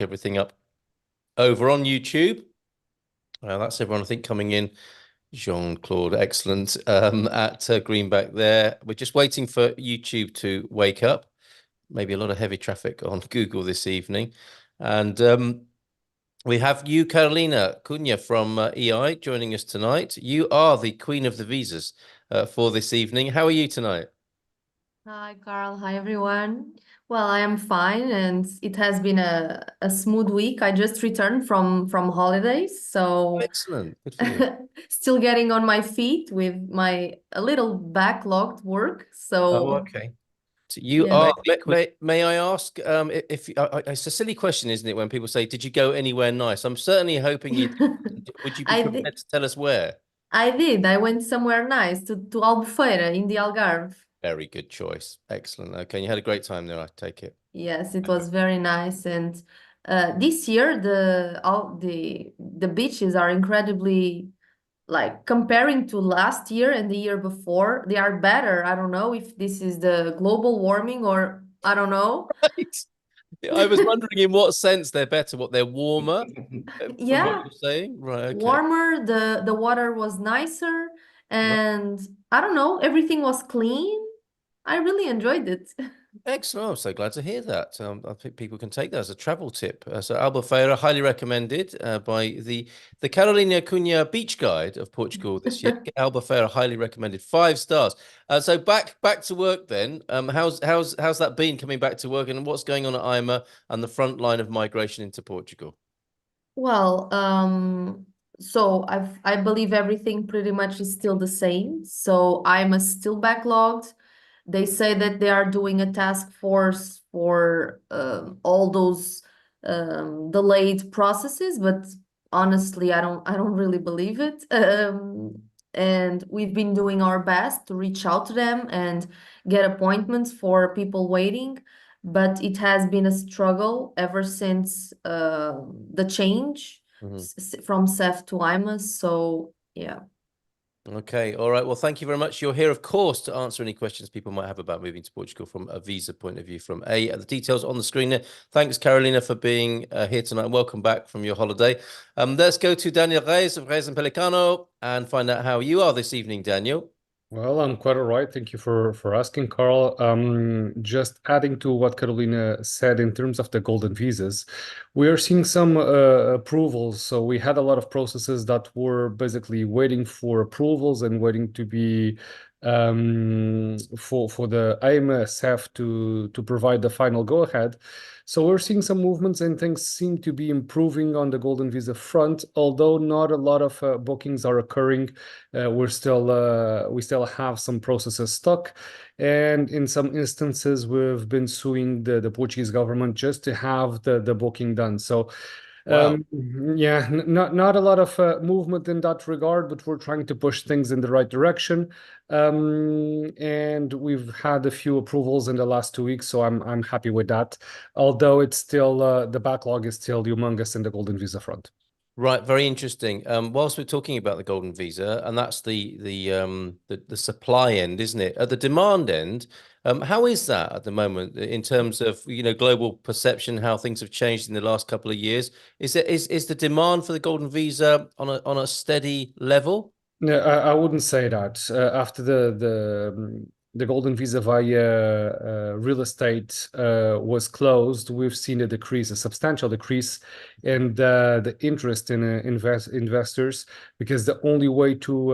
Everything up over on YouTube. That's everyone, I think, coming in. Jean-Claude, excellent. At Greenback there. We're just waiting for YouTube to wake up. Maybe a lot of heavy traffic on Google this evening. And we have you, Carolina Cunha from EI, joining us tonight. You are the queen of the visas for this evening. How are you tonight? Hi, Carl. Hi, everyone. Well, I am fine, and it has been a smooth week. I just returned from holidays, so Excellent. Good for you. still getting on my feet with my a little backlogged work. Oh, So okay. So you yeah, are, may I ask, if it's a silly question, isn't it, when people say, did you go anywhere nice? I'm certainly hoping you did. Would you be I did. prepared to tell us where? I did. I went somewhere nice to Albufeira in the Algarve. Very good choice. Excellent. Okay, you had a great time there, I take it. Yes, it was very nice, and this year the beaches are incredibly like comparing to last year and the year before, they are better. I don't know if this is the global warming or I don't know. Right. I was wondering in what sense they're better, what they're warmer, from what Yeah, you're saying. Right, okay. warmer, the water was nicer, Right. and I don't know, everything was clean. I really enjoyed it. Excellent. I'm so glad to hear that. I think people can take that as a travel tip. So Albufeira, highly recommended by the Carolina Cunha Beach Guide of Portugal this year. Albufeira, highly recommended, 5 stars. So back to work then. How's that been coming back to work, and what's going on at IMA and the front line of migration into Portugal? Well, so I believe everything pretty much is still the same. So I'm a still backlogged. They say that they are doing a task force for all those delayed processes, but honestly, I don't really believe it. And we've been doing our best to reach out to them and get appointments for people waiting, but it has been a struggle ever since the change Mhm. from SEF to IMAS. So yeah. Okay, all right. Well, thank you very much. You're here, of course, to answer any questions people might have about moving to Portugal from a visa point of view. From the details on the screen there. Thanks, Carolina, for being here tonight. Welcome back from your holiday. Let's go to Daniel Reis of Reis and Pelicano and find out how you are this evening, Daniel. Well, I'm quite all right. Thank you for asking, Carl. Just adding to what Carolina said in terms of the golden visas, we are seeing some approvals. So we had a lot of processes that were basically waiting for approvals and waiting to be for the IMSF to provide the final go ahead. So we're seeing some movements and things seem to be improving on the golden visa front, although not a lot of bookings are occurring. We still have some processes stuck, and in some instances we've been suing the Portuguese government just to have the booking done. So Wow. yeah, not a lot of movement in that regard, but we're trying to push things in the right direction. And we've had a few approvals in the last 2 weeks, so I'm happy with that. Although it's still the backlog is still humongous in the golden visa front. Right, very interesting. Whilst we're talking about the golden visa, and that's the supply end, isn't it? At the demand end, how is that at the moment in terms of global perception, how things have changed in the last couple of years? Is the demand for the golden visa on a steady level? Yeah, I wouldn't say that. After the golden visa via real estate was closed, we've seen a decrease, a substantial decrease in the interest in investors, because the only way to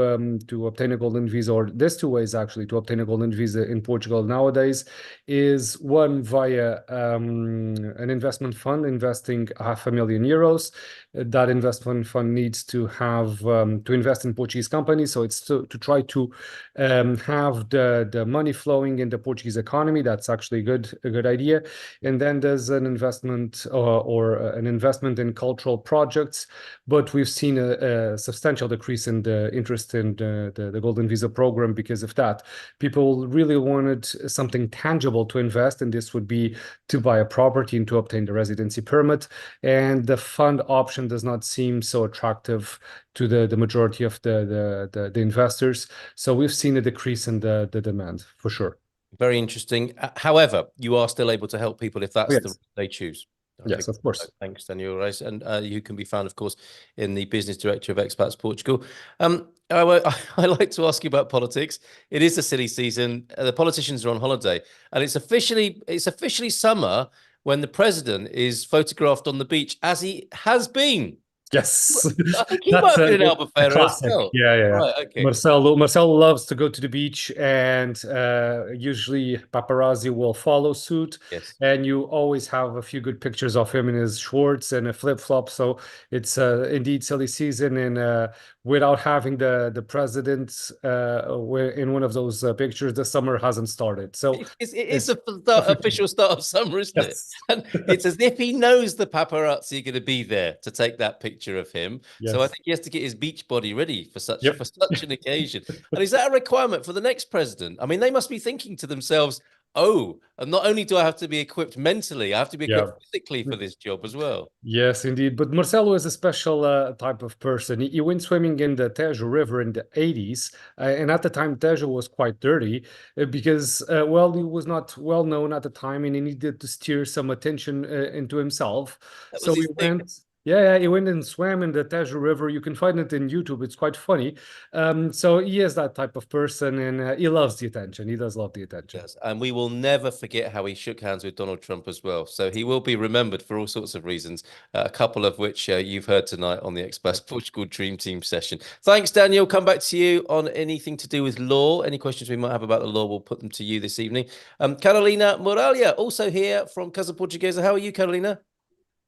obtain a golden visa, or there's two ways actually to obtain a golden visa in Portugal nowadays, is one via an investment fund investing €500,000. That investment fund needs to have to invest in Portuguese companies, so it's to try to have the money flowing in the Portuguese economy. That's actually a good idea. And then there's an investment or an investment in cultural projects, but we've seen a substantial decrease in the interest in the Golden Visa program because of that. People really wanted something tangible to invest, and this would be to buy a property and to obtain the residency permit. And the fund option does not seem so attractive to the majority of the investors. So we've seen a decrease in the demand for sure. Very interesting. However, you are still able to help people if that's the Yes. route they choose. Okay, Yes, of course. thanks, Daniel Reis. And you can be found, of course, in the business director of Expats Portugal. I like to ask you about politics. It is the silly season. The politicians are on holiday, and it's officially summer when the president is photographed on the beach, as he has been. Yes, I think he might that's have been in a Albufeira as classic. well. Yeah, yeah, yeah. Right. Okay. Marcelo loves to go to the beach, and usually paparazzi will follow suit. Yes. And you always have a few good pictures of him in his shorts and a flip flop. So it's indeed silly season, and without having the president in one of those pictures, the summer hasn't started. So It is it's the official. official start of summer, isn't it? Yes, And it's as if he knows the paparazzi are going to be there to take that picture of him. So I yes, think he has to get his beach body ready for such yep. for such an occasion. And is that a requirement for the next president? I mean, they must be thinking to themselves, "Oh, and not only do I have to be equipped mentally, I have to be Yeah. equipped physically for this job as well." Yes, indeed. But Marcelo is a special type of person. He went swimming in the Tejo River in the 80s. And at the time, Tejo was quite dirty because, well, he was not well known at the time and he needed to steer some attention into himself. That was So he his thing. went. Yeah, he went and swam in the Tejo River. You can find it in YouTube. It's quite funny. So he is that type of person and he loves the attention. He does love the attention. Yes, and we will never forget how he shook hands with Donald Trump as well. So he will be remembered for all sorts of reasons, a couple of which you've heard tonight on the Express Portugal Dream Team session. Thanks, Daniel. Come back to you on anything to do with law. Any questions we might have about the law, we'll put them to you this evening. Carolina Moralia, also here from Casa Portuguesa. How are you, Carolina?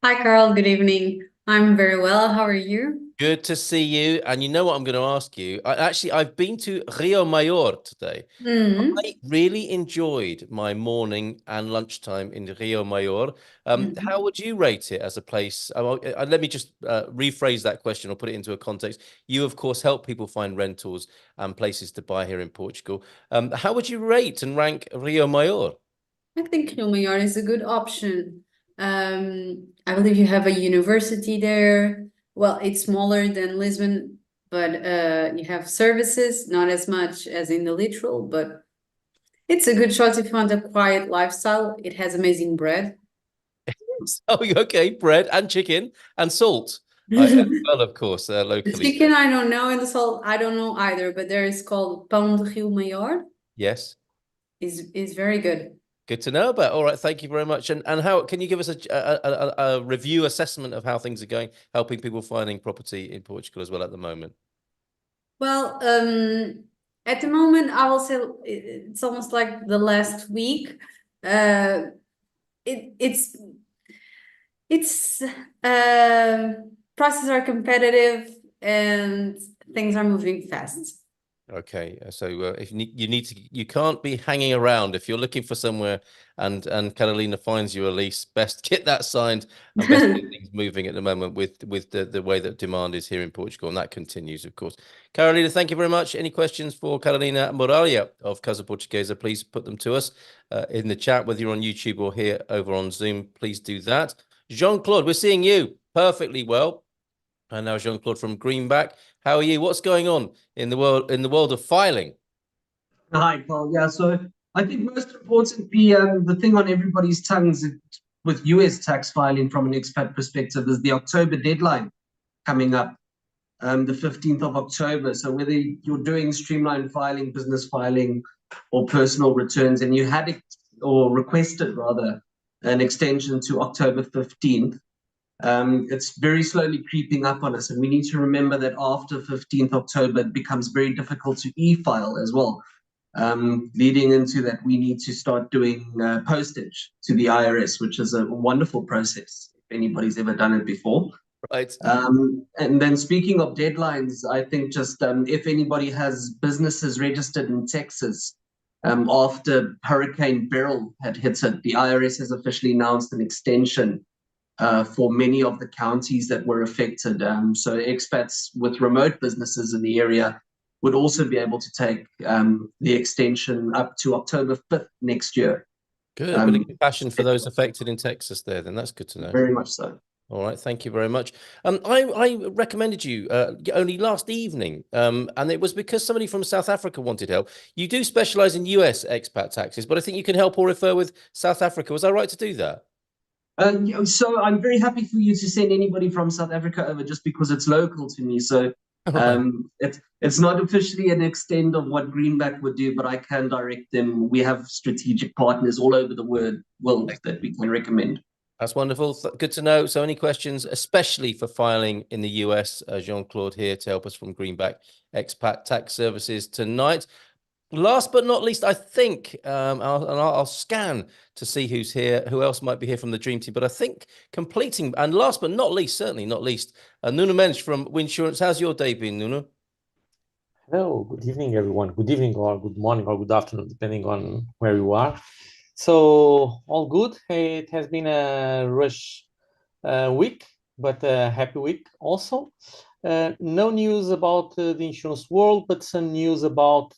Hi, Carl. Good evening. I'm very well. How are you? Good to see you. And you know what I'm going to ask you? I've been to Rio Maior today. Mm. I really enjoyed my morning and lunchtime in Rio Maior. How would you rate it as a place? Let me just rephrase that question or put it into a context. You, of course, help people find rentals and places to buy here in Portugal. How would you rate and rank Rio Maior? I think Hilmayar is a good option. I believe you have a university there. Well, it's smaller than Lisbon, but you have services, not as much as in the littoral, but it's a good choice if you want a quiet lifestyle. It has amazing bread. Oh, okay, bread and chicken and salt. As well, of course, The locally. chicken, I don't know, and the salt, I don't know either, but there is called Pão de Rio Maior. Yes. Is very good. Good to know about. All right, thank you very much. And how can you give us a review assessment of how things are going, helping people finding property in Portugal as well at the moment? Well, at the moment, I will say it's almost like the last week. Uh, it's prices are competitive and things are moving fast. Okay, so if you can't be hanging around if you're looking for somewhere, and Carolina finds you a lease. Best get that signed and best get things moving at the moment with the way that demand is here in Portugal, and that continues, of course. Carolina, thank you very much. Any questions for Carolina Moralia of Casa Portuguesa? Please put them to us in the chat, whether you're on YouTube or here over on Zoom. Please do that. Jean-Claude, we're seeing you perfectly well. And now Jean-Claude from Greenback. How are you? What's going on in the world of filing? Hi, Carl. Yeah, so I think most importantly, the thing on everybody's tongues with US tax filing from an expat perspective is the October deadline coming up, the 15th of October. So whether you're doing streamlined filing, business filing, or personal returns, and you had it or requested rather an extension to October 15th, it's very slowly creeping up on us. And we need to remember that after 15th October, it becomes very difficult to e-file as well. Leading into that, we need to start doing postage to the IRS, which is a wonderful process if anybody's ever done it before. Right. And then speaking of deadlines, I think just if anybody has businesses registered in Texas, after Hurricane Beryl had hit it, the IRS has officially announced an extension for many of the counties that were affected. So expats with remote businesses in the area would also be able to take the extension up to October 5th next year. Good. A bit of compassion for those affected in Texas there, then. That's good to know. Very much so. All right, thank you very much. I recommended you only last evening, and it was because somebody from South Africa wanted help. You do specialize in US expat taxes, but I think you can help or refer with South Africa. Was I right to do that? So I'm very happy for you to send anybody from South Africa over just because it's local to me. So Right. it's not officially an extent of what Greenback would do, but I can direct them. We have strategic partners all over the world that we can recommend. That's wonderful. Good to know. So any questions, especially for filing in the US, Jean-Claude here to help us from Greenback Expat Tax Services tonight. Last but not least, I think, I'll scan to see who's here, who else might be here from the Dream Team. But I think completing, and last but not least, certainly not least, Nuno Mensch from Winsurance. How's your day been, Nuno? Hello, good evening, everyone. Good evening, or good morning, or good afternoon, depending on where you are. So, all good. It has been a rush week, but a happy week also. No news about the insurance world, but some news about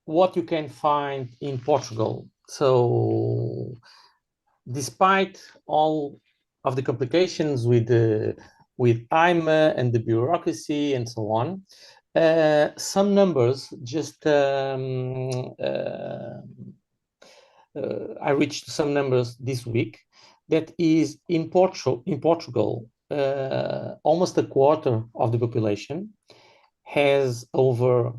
what you can find in Portugal. So, despite all of the complications with IMA and the bureaucracy and so on, some numbers just I reached some numbers this week that is in Portugal, almost a quarter of the population is over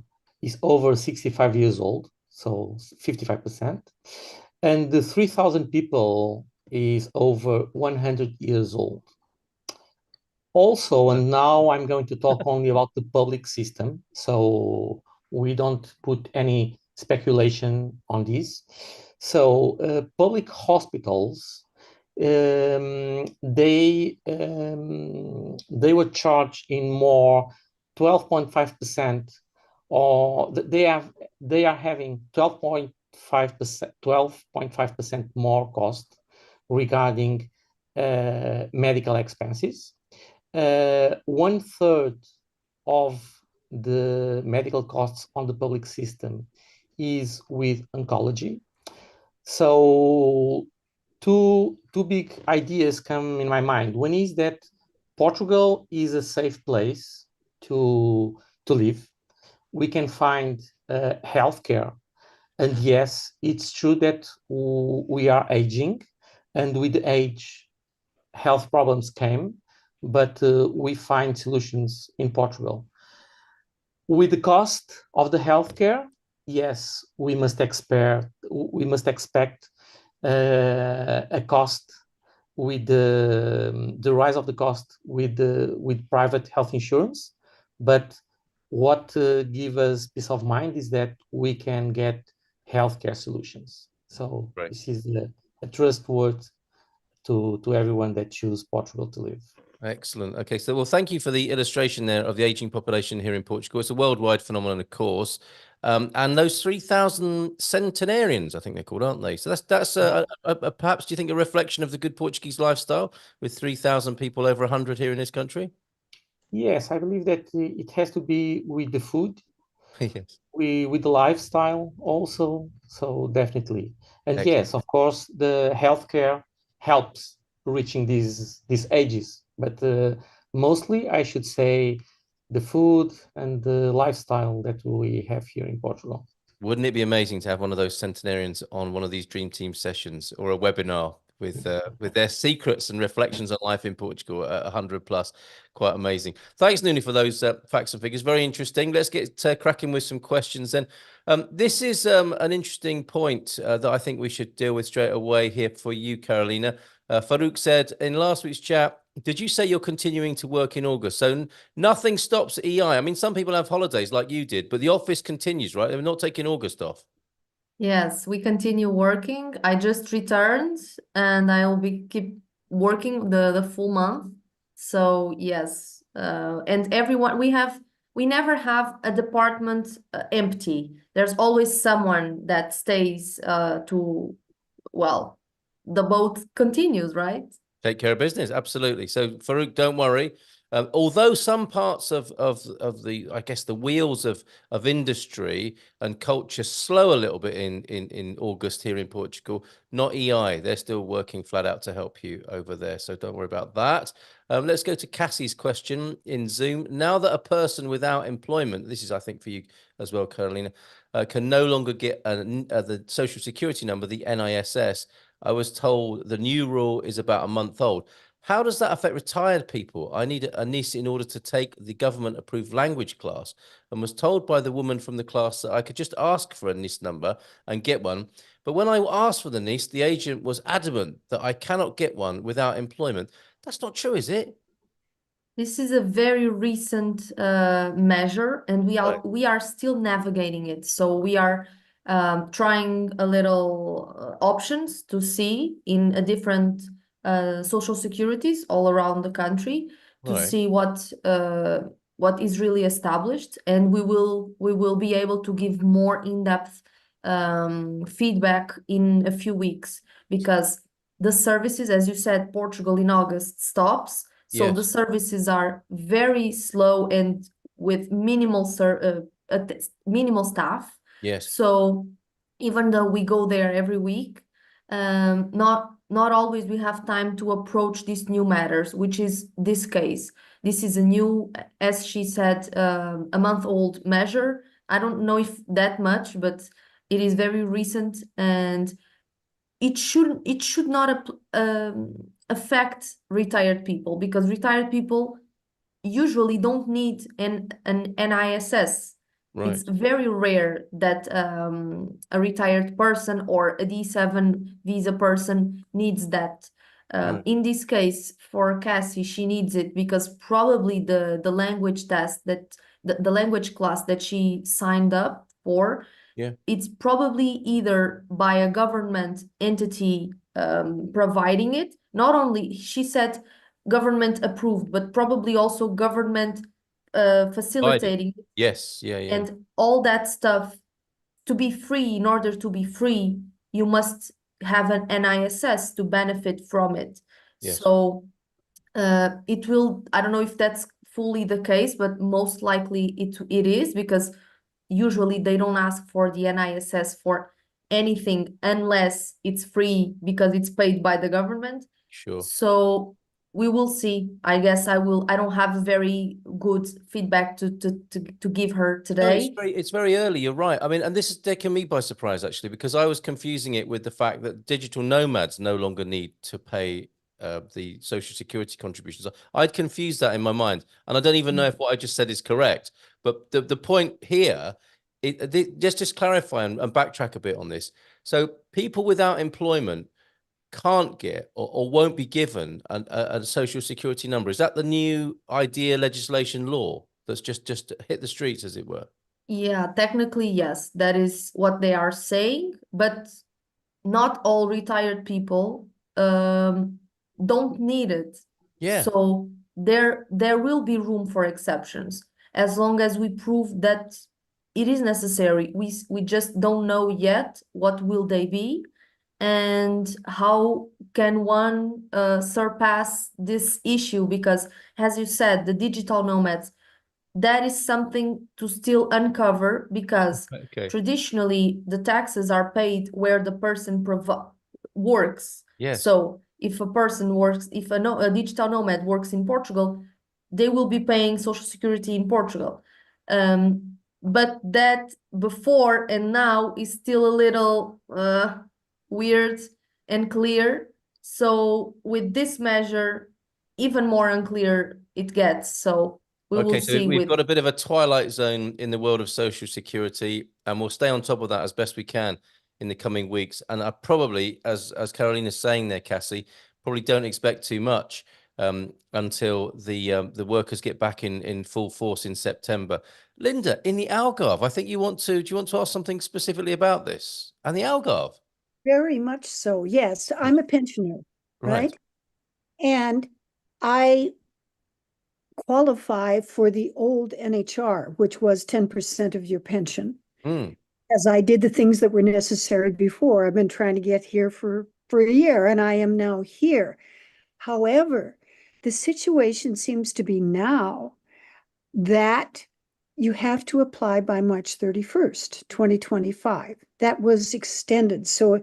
65 years old, so 55%, and the 3,000 people is over 100 years old. Also, and now I'm going to talk only about the public system, so we don't put any speculation on this. So public hospitals, they were charged in more 12.5%, or they are having 12.5% more cost regarding medical expenses. 1/3 of the medical costs on the public system is with oncology. So two big ideas come in my mind. One is that Portugal is a safe place to live. We can find healthcare. And yes, it's true that we are aging, and with age, health problems came, but we find solutions in Portugal. With the cost of the healthcare, yes, we must expect a cost with the rise of the cost with private health insurance. But what gives us peace of mind is that we can get healthcare solutions. So Right. this is a trust word to everyone that choose Portugal to live. Excellent. Okay, so well, thank you for the illustration there of the aging population here in Portugal. It's a worldwide phenomenon, of course. And those 3,000 centenarians, I think they're called, aren't they? So that's perhaps, do you think, a reflection of the good Portuguese lifestyle with 3,000 people over 100 here in this country? Yes, I believe that it has to be with the food, Yes. with the lifestyle also. So definitely. And Excellent. yes, of course, the healthcare helps reaching these ages. But mostly, I should say, the food and the lifestyle that we have here in Portugal. Wouldn't it be amazing to have one of those centenarians on one of these Dream Team sessions or a webinar with their secrets and reflections on life in Portugal at 100 plus? Quite amazing. Thanks, Nuno, for those facts and figures. Very interesting. Let's get cracking with some questions then. This is an interesting point that I think we should deal with straight away here for you, Carolina. Farouk said in last week's chat, did you say you're continuing to work in August? So nothing stops at EI. I mean, some people have holidays like you did, but the office continues, right? They're not taking August off. Yes, we continue working. I just returned and I will keep working the full month. So yes, and everyone we never have a department empty. There's always someone that stays well, the boat continues, right? Take care of business, absolutely. So Farouk, don't worry. Although some parts of the, I guess, the wheels of industry and culture slow a little bit in August here in Portugal, not EI. They're still working flat out to help you over there. So don't worry about that. Let's go to Cassie's question in Zoom. Now that a person without employment, this is, I think, for you as well, Carolina, can no longer get the social security number, the NISS, I was told the new rule is about a month old. How does that affect retired people? I need a NIS in order to take the government approved language class, and was told by the woman from the class that I could just ask for a NIS number and get one. But when I asked for the NIS, the agent was adamant that I cannot get one without employment. That's not true, is it? This is a very recent measure, and Right. we are still navigating it. So we are trying a little options to see in a different social securities all around the country to Right. see what is really established, and we will be able to give more in-depth feedback in a few weeks, because the services, as you said, Portugal in August stops. So the Yes. services are very slow and with minimal staff. Yes. So even though we go there every week, not always we have time to approach these new matters, which is this case. This is a new, as she said, a month-old measure. I don't know if that much, but it is very recent, and it should not affect retired people, because retired people usually don't need an NISS. Right. It's very rare that a retired person or a D7 visa person needs that. Right. In this case, for Cassie, she needs it because probably the language test that the language class that she signed up for, Yeah. it's probably either by a government entity providing it. Not only, she said, government approved, but probably also government facilitating it. Yes. Yeah. Yeah. And all that stuff. To be free, in order to be free, you must have an NISS to benefit from it. Yes. So it will, I don't know if that's fully the case, but most likely it is, because usually they don't ask for the NISS for anything unless it's free because it's paid by the government. Sure. So we will see. I guess I don't have very good feedback to give her No, today. it's very early. You're right. I mean, and this is taking me by surprise actually, because I was confusing it with the fact that digital nomads no longer need to pay the social security contributions. I'd confused that in my mind, and I don't even know if what I just said is correct. But the point here, just clarify and backtrack a bit on this. So people without employment can't get or won't be given a social security number. Is that the new idea legislation law that's just hit the streets, as it were? Yeah, technically, yes, that is what they are saying, but not all retired people don't need it. Yeah. So there will be room for exceptions as long as we prove that it is necessary. We just don't know yet what will they be, and how can one surpass this issue, because as you said, the digital nomads, that is something to still uncover, because Okay. traditionally the taxes are paid where the person works. Yes. So if a person works, if a digital nomad works in Portugal, they will be paying social security in Portugal. But that before and now is still a little weird and clear. So with this measure, even more unclear it gets. So we will Okay, so see we've with. got a bit of a twilight zone in the world of social security, and we'll stay on top of that as best we can in the coming weeks. And I probably, as Carolina's saying there, Cassie, probably don't expect too much until the workers get back in full force in September. Linda, in the Algarve, I think do you want to ask something specifically about this and the Algarve? Very much so. Yes, I'm a pensioner, Right. right? And I qualify for the old NHR, which was 10% of your pension. Mm. As I did the things that were necessary before. I've been trying to get here for a year, and I am now here. However, the situation seems to be now that you have to apply by March 31st, 2025. That was extended. So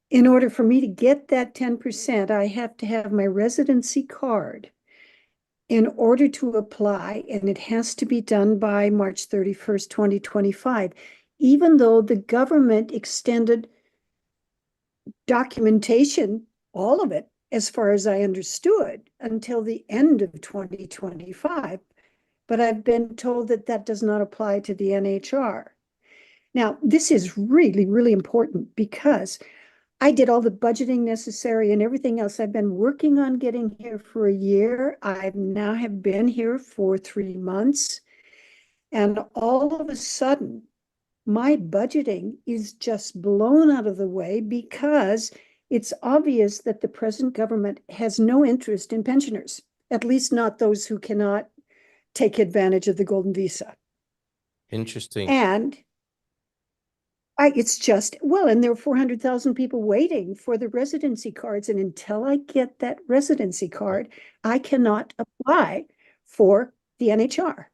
in order for me to get that 10%, I have to have my residency card in order to apply, and it has to be done by March 31st, 2025, even though the government extended documentation, all of it, as far as I understood, until the end of 2025. But I've been told that that does not apply to the NHR. Now, this is really, really important because I did all the budgeting necessary and everything else. I've been working on getting here for a year. I now have been here for 3 months. And all of a sudden, my budgeting is just blown out of the way because it's obvious that the present government has no interest in pensioners, at least not those who cannot take advantage of the golden visa. Interesting. And it's just, well, and there are 400,000 people waiting for the residency cards. And until I get that residency card, I cannot apply for the NHR.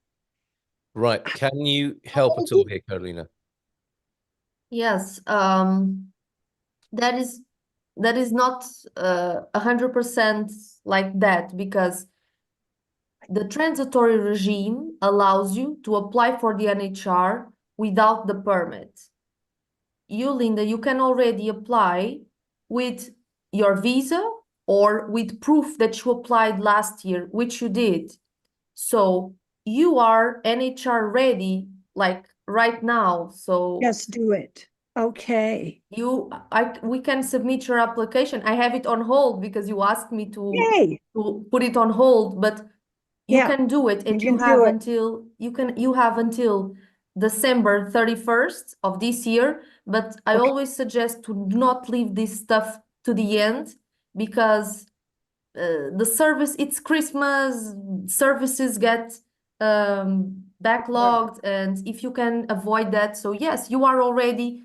Right. Can you help at all here, Carolina? Yes, that is not 100% like that, because the transitory regime allows you to apply for the NHR without the permit. You, Linda, you can already apply with your visa or with proof that you applied last year, which you did. So you are NHR ready, like right now. So Just do it. Okay. we can submit your application. I have it on hold because you asked me Yay. to put it on hold, but you Yeah, can do it, and you you can have do it. until you have until December 31st of this year. But I Okay. always suggest to not leave this stuff to the end, because the service, it's Christmas, services get backlogged, and if you can avoid that, so yes, you are already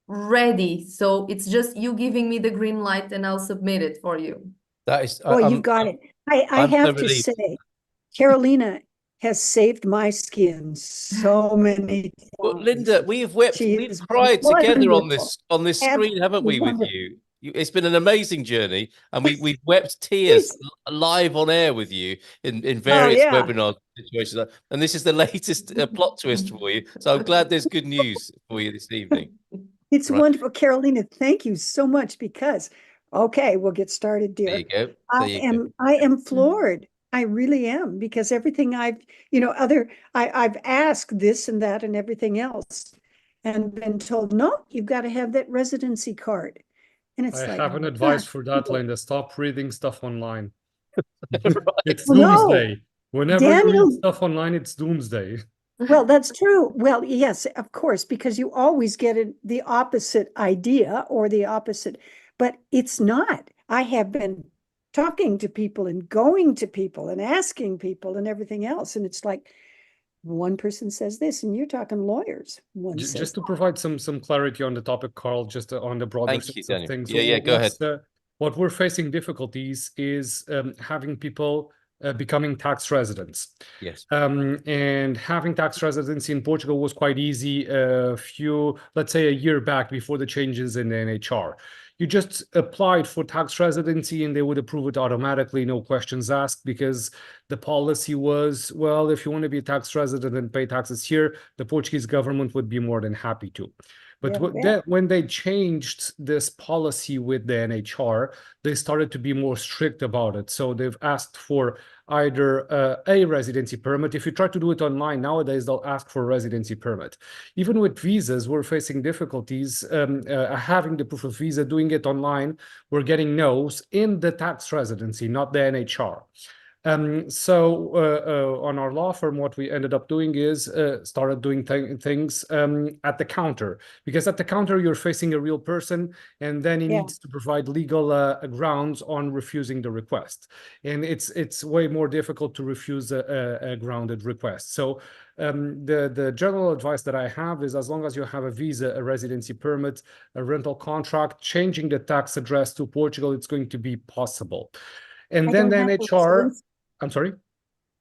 ready. So it's just you giving me the green light and I'll submit it for you. That is, Oh, you've got it. I I'm so have to relieved. say, Carolina has saved my skin so many Well, times. Linda, we've wept, She we've is cried together on wonderful. this screen, haven't we, with Wonderful. you? It's been an amazing journey, and we've wept tears live on air with you in various yeah. webinar situations. And this is the latest plot twist for you. So I'm glad there's good news for you this evening. It's Right. wonderful. Carolina, thank you so much, because, okay, we'll get started, dear. There you go. There you go. I am floored. I really am, because everything I've asked this and that and everything else and been told, no, you've got to have that residency card. And it's I like, have an oh, advice God. for that, Linda. Stop reading stuff online. Right. It's Well, no, doomsday. Whenever you Daniel, read stuff online, it's doomsday. well, that's true. Well, yes, of course, because you always get the opposite idea or the opposite, but it's not. I have been talking to people and going to people and asking people and everything else. And it's like, one person says this, and you're talking lawyers. One says Just to provide some clarity on the topic, Carl, just on the broader Thank you, sense of Daniel. things. Yeah, go ahead. What we're facing difficulties is having people becoming tax residents. Yes. And having tax residency in Portugal was quite easy let's say a year back, before the changes in the NHR. You just applied for tax residency and they would approve it automatically, no questions asked, because the policy was, well, if you want to be a tax resident and pay taxes here, the Portuguese government would be more than happy to. But when they changed this policy with the NHR, they started to be more strict about it. So they've asked for either a residency permit. If you try to do it online nowadays, they'll ask for a residency permit. Even with visas, we're facing difficulties having the proof of visa, doing it online. We're getting no's in the tax residency, not the NHR. So on our law firm, what we ended up doing is started doing things at the counter, because at the counter you're facing a real person, and then he needs to provide legal grounds on refusing the request, and it's way more difficult to refuse a grounded request. So the general advice that I have is, as long as you have a visa, a residency permit, a rental contract, changing the tax address to Portugal, it's going to be possible. And then the NHR. I'm sorry?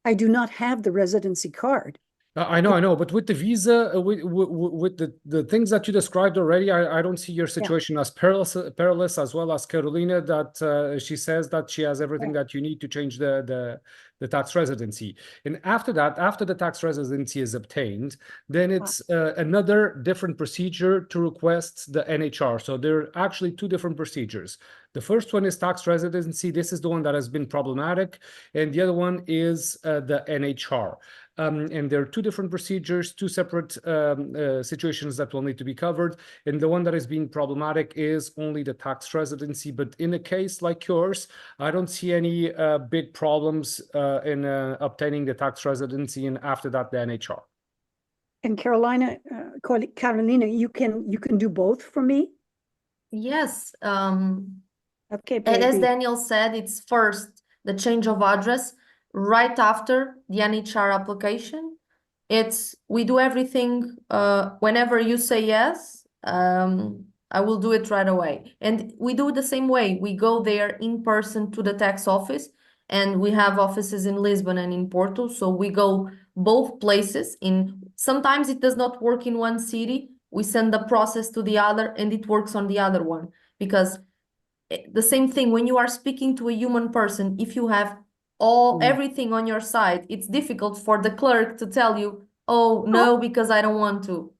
I do not have the residency card. I know, but with the visa, with the things that you described already, I don't see your situation as perilous as well as Carolina, that she says that she has everything that you need to change the tax residency. And after that, after the tax residency is obtained, then it's another different procedure to request the NHR. So there are actually two different procedures. The first one is tax residency. This is the one that has been problematic. And the other one is the NHR. And there are two different procedures, two separate situations that will need to be covered. And the one that is being problematic is only the tax residency. But in a case like yours, I don't see any big problems in obtaining the tax residency, and after that, the NHR. And Carolina, you can do both for me? Yes. Okay, And as baby. Daniel said, it's first the change of address right after the NHR application. We do everything whenever you say yes, I will do it right away. And we do it the same way. We go there in person to the tax office, and we have offices in Lisbon and in Porto. So we go both places. Sometimes it does not work in one city. We send the process to the other and it works on the other one, because the same thing when you are speaking to a human person, if you have everything on your side, it's difficult for the clerk to tell you, oh no, because I don't want to.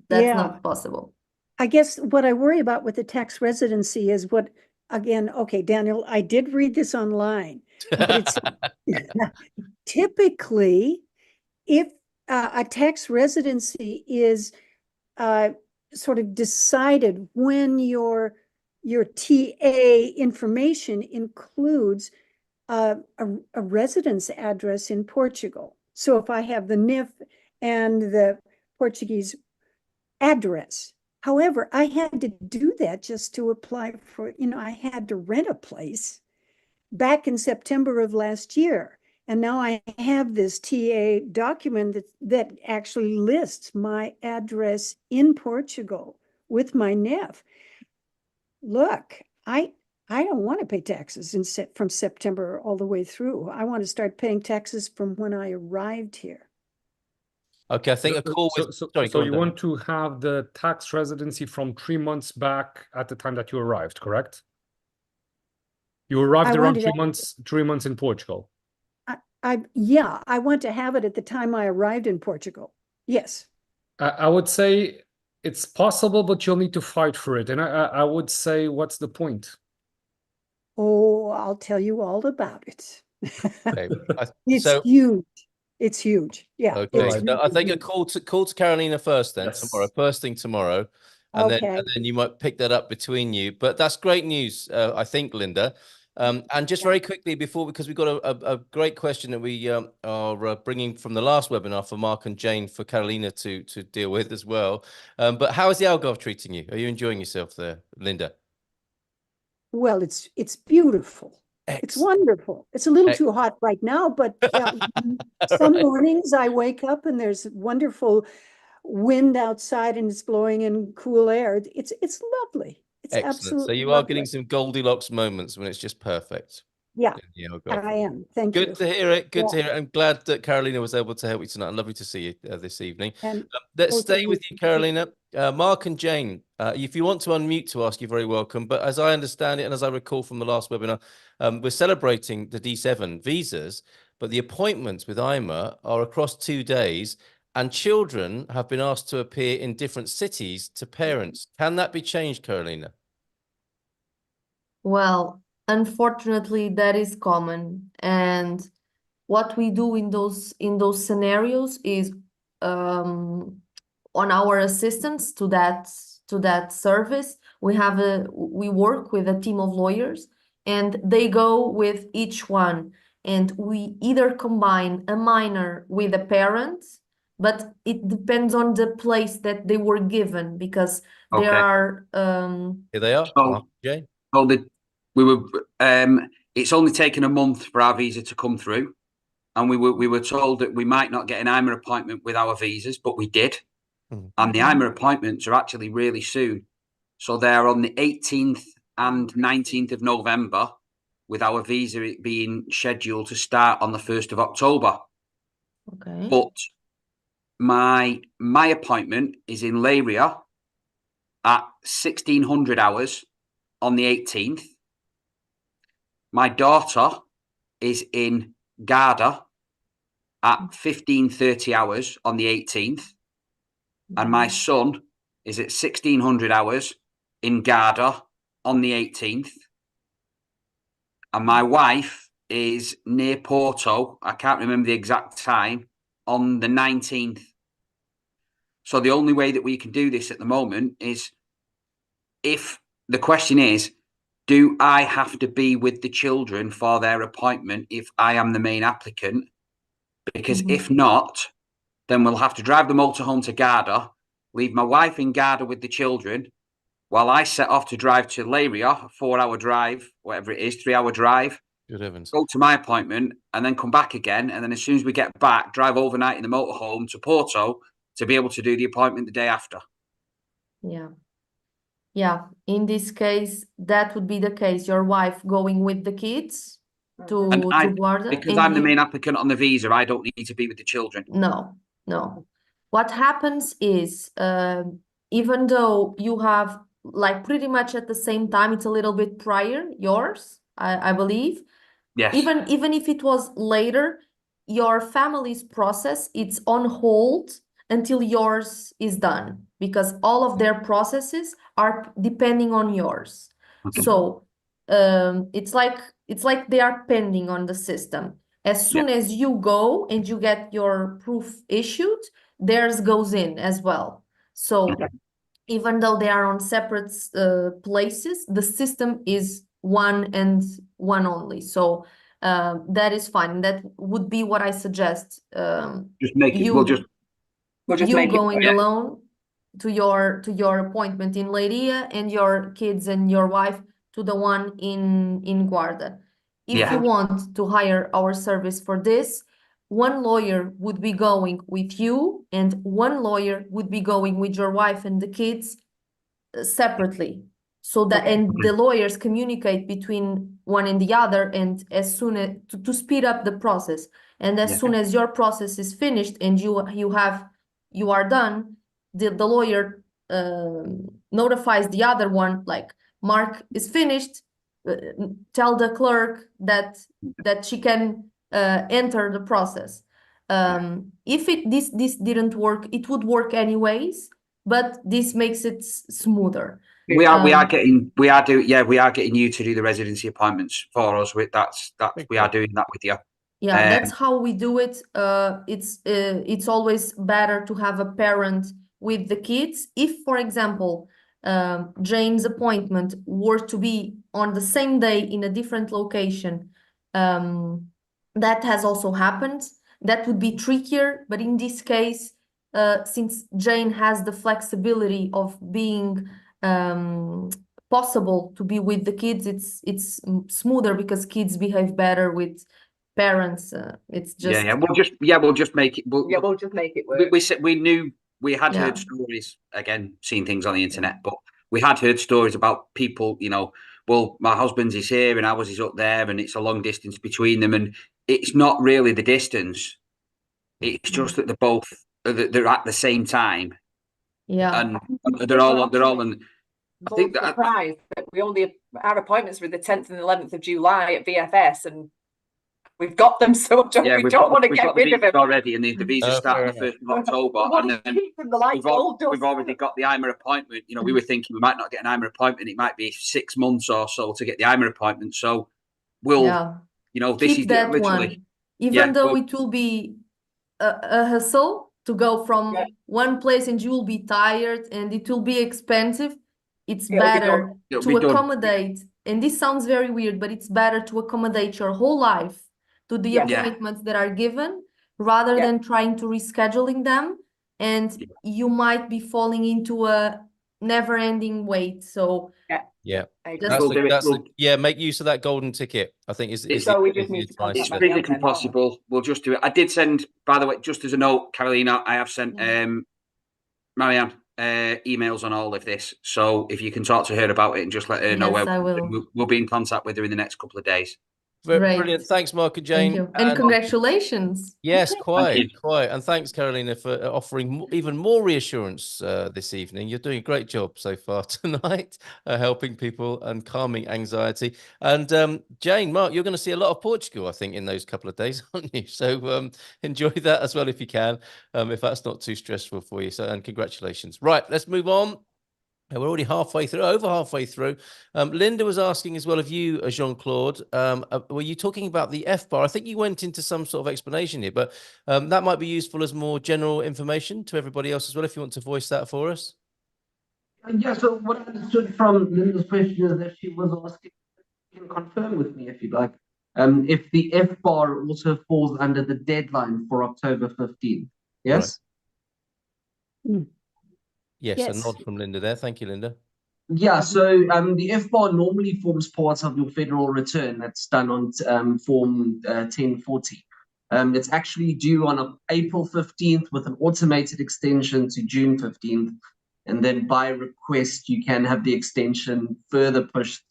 That's not possible. I guess what I worry about with the tax residency is again, okay, Daniel, I did read this online, but it's typically if a tax residency is sort of decided when your TA information includes a residence address in Portugal. So if I have the NIF and the Portuguese address, however, I had to do that just to apply for, I had to rent a place back in September of last year. And now I have this TA document that actually lists my address in Portugal with my NIF. Look, I don't want to pay taxes from September all the way through. I want to start paying taxes from when I arrived here. Okay, I think a call with... Sorry, so you want to have the tax residency from 3 months back at the time that you arrived, correct? You arrived around 3 months in Portugal. Yeah, I want to have it at the time I arrived in Portugal. Yes. I would say it's possible, but you'll need to fight for it. And I would say, what's the point? Oh, I'll tell you all about it. Okay. It's huge. It's huge. Yeah. Okay. So I think a call to Carolina first then, tomorrow, first thing tomorrow. And then you might pick that up between you. But that's great news, I think, Linda. And just very quickly before, because we've got a great question that we are bringing from the last webinar for Mark and Jane for Carolina to deal with as well. But how is the Algarve treating you? Are you enjoying yourself there, Linda? Well, it's beautiful. It's wonderful. It's a little too hot right now, but some mornings I wake up and there's wonderful wind outside and it's blowing in cool air. It's lovely. It's absolutely So you lovely. are getting some Goldilocks moments when it's just perfect. Yeah, I am. Thank you. Good to hear it. Good to hear it. I'm glad that Carolina was able to help you tonight. Lovely to see you this evening. And let's stay with you, Carolina. Mark and Jane, if you want to unmute to ask, you're very welcome. But as I understand it, and as I recall from the last webinar, we're celebrating the D7 visas, but the appointments with IMA are across 2 days, and children have been asked to appear in different cities to parents. Can that be changed, Carolina? Well, unfortunately, that is common. And what we do in those scenarios is on our assistance to that service, we work with a team of lawyers, and they go with each one, and we either combine a minor with a parent, but it depends on the place that they were given, because there are Here they are. So, Jane. It's only taken a month for our visa to come through, and we were told that we might not get an IMA appointment with our visas, but we did. And the IMA appointments are actually really soon. So they're on the 18th and 19th of November, with our visa being scheduled to start on the 1st of October. Okay. But my appointment is in Leiria at 1600 hours on the 18th. My daughter is in Garda at 1530 hours on the 18th. And my son is at 1600 hours in Garda on the 18th. And my wife is near Porto, I can't remember the exact time, on the 19th. So the only way that we can do this at the moment is, if the question is, do I have to be with the children for their appointment if I am the main applicant? Because if not, then we'll have to drive the motorhome to Garda, leave my wife in Garda with the children, while I set off to drive to Leiria, a 4-hour drive, whatever it is, 3-hour drive. Good heavens. Go to my appointment and then come back again. And then as soon as we get back, drive overnight in the motorhome to Porto to be able to do the appointment the day after. Yeah. Yeah, in this case, that would be the case. Your wife going with the kids to Guarda, because and I'm the you- main applicant on the visa, I don't need to be with the children. No, no. What happens is, even though you have like pretty much at the same time, it's a little bit prior, yours, I believe. Yes. Even if it was later, your family's process, it's on hold until yours is done, because all of their processes are depending on yours. Okay. So it's like they are pending on the system. As soon as you go and you get your proof issued, theirs goes in as well. So even though they are on separate places, the system is one and one only. So that is fine. That would be what I suggest. Just make it. You- We'll just you make going it. alone to your appointment in Leiria, and your kids and your wife to the one in Guarda. If you want to hire our service for this, one lawyer would be going with you, and one lawyer would be going with your wife and the kids separately. So that and the lawyers communicate between one and the other, and as soon as to speed up the process. And as soon as your process is finished and you are done, the lawyer notifies the other one, like, Mark is finished, tell the clerk that she can enter the process. If this didn't work, it would work anyways, but this makes it smoother. We are getting you to do the residency appointments for us. We are doing that with you. Yeah, that's how we do it. It's always better to have a parent with the kids. If, for example, Jane's appointment were to be on the same day in a different location, that has also happened. That would be trickier, but in this case, since Jane has the flexibility of being possible to be with the kids, it's smoother because kids behave better with parents. It's just we'll just make it. We'll just make it work. We knew we had heard stories, again, seen things on the internet, but we had heard stories about people, well, my husband's is here and ours is up there, and it's a long distance between them, and it's not really the distance. It's just that they're at the same time. Yeah. And they're all on. I think that surprised that our appointments were the 10th and 11th of July at VFS, and we've got them, so we don't want to get rid of them already, and the visa start on the 1st of October. And then we've already got the IMA appointment. We were thinking we might not get an IMA appointment. It might be 6 months or so to get the IMA appointment. So we'll, this keep is that literally one. Even though it will be a hassle to go from one place, and you will be tired and it will be expensive, it's better to accommodate. And this sounds very weird, but it's better to accommodate your whole life to the appointments that are given, rather than trying to rescheduling them, and you might be falling into a never-ending wait. So make use of that golden ticket. I think is so we just need to contact it's physically possible. We'll just do it. I did send, by the way, just as a note, Carolina, I have sent Marianne emails on all of this. So if you can talk to her about it and just let her know, I will. we'll be in contact with her in the next couple of days. Great. Brilliant. Thanks, Mark and Thank Jane. you. And congratulations. Yes, you. quite. And thanks, Carolina, for offering even more reassurance this evening. You're doing a great job so far tonight, helping people and calming anxiety. And Jane, Mark, you're going to see a lot of Portugal, I think, in those couple of days, aren't you? So enjoy that as well if you can, if that's not too stressful for you. So, and congratulations. Right, let's move on. We're already over halfway through. Linda was asking as well of you, Jean-Claude, were you talking about the F-bar? I think you went into some sort of explanation here, but that might be useful as more general information to everybody else as well, if you want to voice that for us. Yeah, so what I understood from Linda's question is that she was asking, you can confirm with me if you'd like, if the F-bar also falls under the deadline for October 15th. Yes? Mm. Yes, Yes. a nod from Linda there. Thank you, Linda. Yeah, so the F-bar normally forms part of your federal return. That's done on Form 1040. It's actually due on April 15th with an automated extension to June 15th. And then by request, you can have the extension further pushed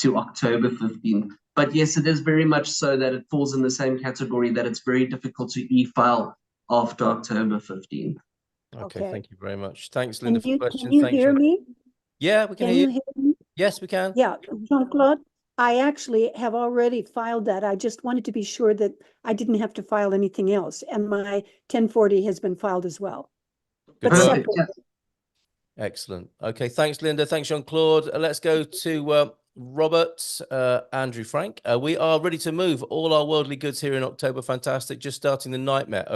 to October 15th. But yes, it is very much so that it falls in the same category, that it's very difficult to e-file after October 15th. Okay, Okay. thank you very much. Thanks, Linda, for the question. Can you Thanks, hear Jean. me? Yeah, we can Can hear you you. hear me? Yes, we can. Yeah, Jean-Claude, I actually have already filed that. I just wanted to be sure that I didn't have to file anything else. And my 1040 has been filed as well. Good But work. Perfect. separate. Excellent. Okay, thanks, Linda. Thanks, Jean-Claude. Let's go to Robert, Andrew, Frank. We are ready to move all our worldly goods here in October. Fantastic. Just starting the nightmare.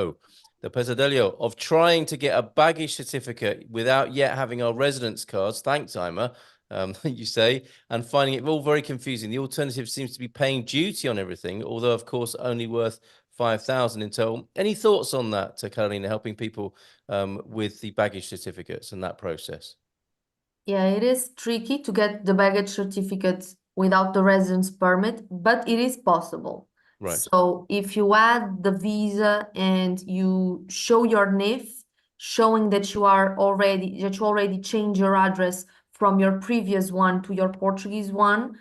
The pesadillo of trying to get a baggage certificate without yet having our residence cards. Thanks, Ima. You say, and finding it all very confusing. The alternative seems to be paying duty on everything, although, of course, only worth 5,000 in total. Any thoughts on that, Carolina, helping people with the baggage certificates and that process? Yeah, it is tricky to get the baggage certificates without the residence permit, but it is possible. Right. So if you add the visa and you show your NIF, showing that you already changed your address from your previous one to your Portuguese one,